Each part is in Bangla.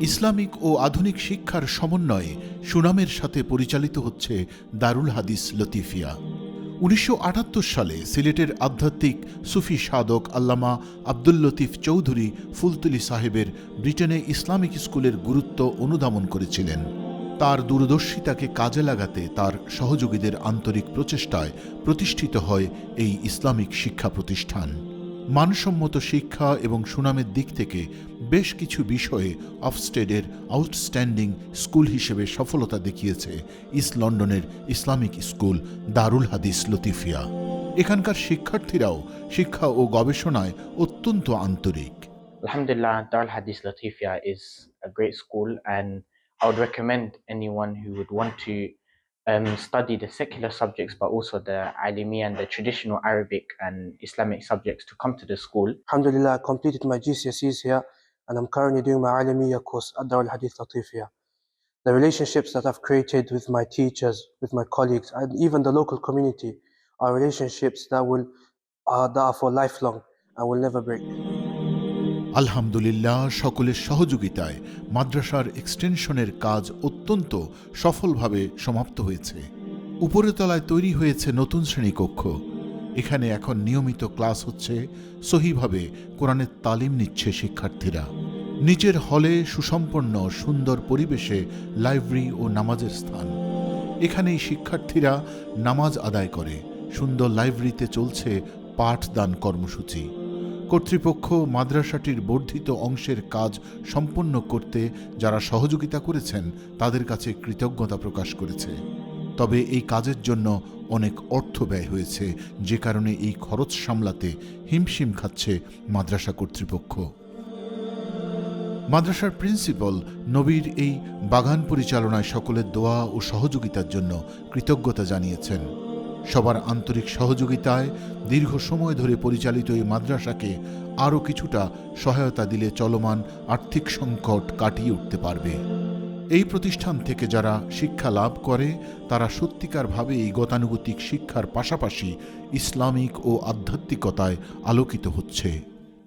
ইসলামিক ও আধুনিক শিক্ষার সমন্বয়ে সুনামের সাথে পরিচালিত হচ্ছে দারুল হাদিস লতিফিয়া। ১৯৭৮ সালে সিলেটের আধ্যাত্মিক সুফি সাধক আল্লামা আব্দুল লতিফ চৌধুরী ফুলতলি সাহেবের ব্রিটেনে ইসলামিক স্কুলের গুরুত্ব অনুধাবন করেছিলেন। তার দূরদর্শিতাকে কাজে লাগাতে তার সহযোগীদের আন্তরিক প্রচেষ্টায় প্রতিষ্ঠিত হয় এই ইসলামিক শিক্ষা প্রতিষ্ঠান। মানসম্মত শিক্ষা এবং সুনামের দিক থেকে বেশ কিছু বিষয়ে অফস্টেডের আউটস্ট্যান্ডিং স্কুল হিসেবে সফলতা দেখিয়েছে ইস্ট লন্ডনের ইসলামিক স্কুল দারুল হাদিস লতিফিয়া। এখানকার শিক্ষার্থীরাও শিক্ষা ও গবেষণায় অত্যন্ত আন্তরিক। Alhamdulillah, Darul Hadith Latifia is a great school, and I would recommend anyone who would want to study the secular subjects but also the Alimi and the traditional Arabic and Islamic subjects to come to the school. Alhamdulillah, I completed my GCSEs here and I'm currently doing my Alamiya course at Darul Hadith Latifia. The relationships that I've created with my teachers, with my colleagues and even the local community are relationships that are for lifelong and will never break. আলহামদুলিল্লাহ, সকলের সহযোগিতায় মাদ্রাসার এক্সটেনশনের কাজ অত্যন্ত সফলভাবে সমাপ্ত হয়েছে। উপরের তলায় তৈরি হয়েছে নতুন শ্রেণীকক্ষ। এখানে এখন নিয়মিত ক্লাস হচ্ছে, সহিভাবে কোরআনের তালিম নিচ্ছে শিক্ষার্থীরা। নিচের হলে সুসম্পন্ন সুন্দর পরিবেশে লাইব্রেরি ও নামাজের স্থান। এখানেই শিক্ষার্থীরা নামাজ আদায় করে। সুন্দর লাইব্রেরিতে চলছে পাঠদান কর্মসূচি। কর্তৃপক্ষ মাদ্রাসাটির বর্ধিত অংশের কাজ সম্পন্ন করতে যারা সহযোগিতা করেছেন তাদের কাছে কৃতজ্ঞতা প্রকাশ করেছে। তবে এই কাজের জন্য অনেক অর্থ ব্যয় হয়েছে, যে কারণে এই খরচ সামলাতে হিমশিম খাচ্ছে মাদ্রাসা কর্তৃপক্ষ। মাদ্রাসার প্রিন্সিপাল নবীর এই বাগান পরিচালনায় সকলের দোয়া ও সহযোগিতার জন্য কৃতজ্ঞতা জানিয়েছেন। সবার আন্তরিক সহযোগিতায় দীর্ঘ সময় ধরে পরিচালিত এই মাদ্রাসাকে আরও কিছুটা সহায়তা দিলে চলমান আর্থিক সংকট কাটিয়ে উঠতে পারবে। এই প্রতিষ্ঠান থেকে যারা শিক্ষা লাভ করে তারা সত্যিকারভাবে এই গতানুগতিক শিক্ষার পাশাপাশি ইসলামিক ও আধ্যাত্মিকতায় আলোকিত হচ্ছে।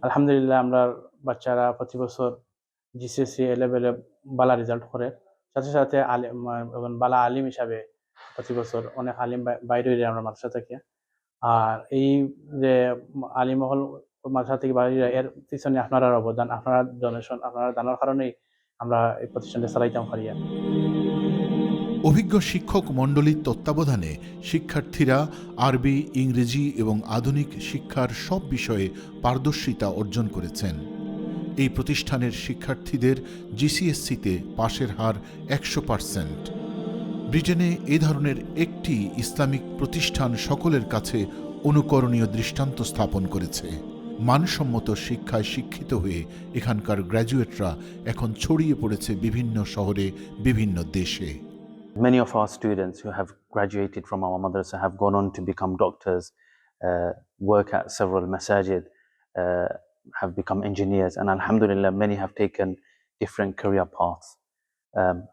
আলহামদুলিল্লাহ, আমরা বাচ্চারা প্রতি বছর জিসিএসসি লেভেলে বালা রেজাল্ট করে, সাথে সাথে বালা আলিম হিসাবে প্রতি বছর অনেক আলিম বাইরে আমরা মাদ্রাসা থেকে। আর এই যে আলিমহল মাদ্রাসা থেকে বাইরে, এর পিছনে আপনারা অবদান, আপনারা ডোনেশন, আপনারা দানের কারণেই আমরা এই প্রতিষ্ঠানটা চালাইতাম পারি। অভিজ্ঞ শিক্ষক মণ্ডলীর তত্ত্বাবধানে শিক্ষার্থীরা আরবি, ইংরেজি এবং আধুনিক শিক্ষার সব বিষয়ে পারদর্শিতা অর্জন করেছেন। এই প্রতিষ্ঠানের শিক্ষার্থীদের জিসিএসসিতে পাশের হার 100%। ব্রিটেনে এ ধরনের একটি ইসলামিক প্রতিষ্ঠান সকলের কাছে অনুকরণীয় দৃষ্টান্ত স্থাপন করেছে। মানসম্মত শিক্ষায় শিক্ষিত হয়ে এখানকার গ্র্যাজুয়েটরা এখন ছড়িয়ে পড়েছে বিভিন্ন শহরে, বিভিন্ন দেশে। Many of our students who have graduated from our madrasa have gone on to become doctors, work at several masajid, have become engineers, and alhamdulillah many have taken different career paths.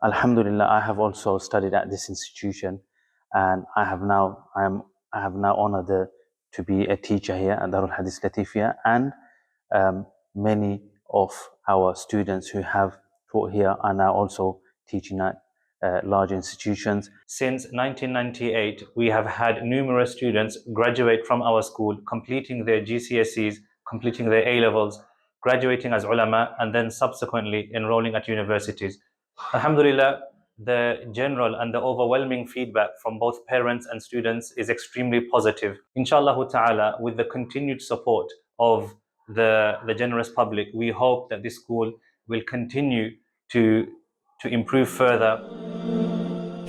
Alhamdulillah, I have also studied at this institution, and I have now honored to be a teacher here at Darul Hadith Latifia, and many of our students who have taught here are now also teaching at large institutions. Since 1998, we have had numerous students graduate from our school, completing their GCSEs, completing their A-levels, graduating as ulama, and then subsequently enrolling at universities. Alhamdulillah, the general and the overwhelming feedback from both parents and students is extremely positive. Inshallah ta'ala, with the continued support of the generous public, we hope that this school will continue to improve further.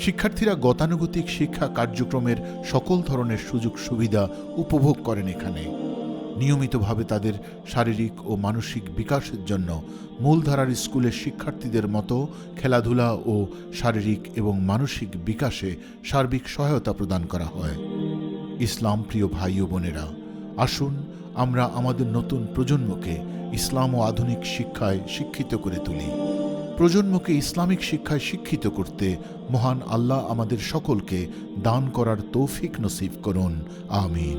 শিক্ষার্থীরা গতানুগতিক শিক্ষা কার্যক্রমের সকল ধরনের সুযোগ সুবিধা উপভোগ করেন এখানে। নিয়মিতভাবে তাদের শারীরিক ও মানসিক বিকাশের জন্য মূলধারার স্কুলের শিক্ষার্থীদের মতো খেলাধুলা ও শারীরিক এবং মানসিক বিকাশে সার্বিক সহায়তা প্রদান করা হয়। ইসলাম প্রিয় ভাই ও বোনেরা, আসুন আমরা আমাদের নতুন প্রজন্মকে ইসলাম ও আধুনিক শিক্ষায় শিক্ষিত করে তুলি। প্রজন্মকে ইসলামিক শিক্ষায় শিক্ষিত করতে মহান আল্লাহ আমাদের সকলকে দান করার তৌফিক নসিব করুন। আমিন।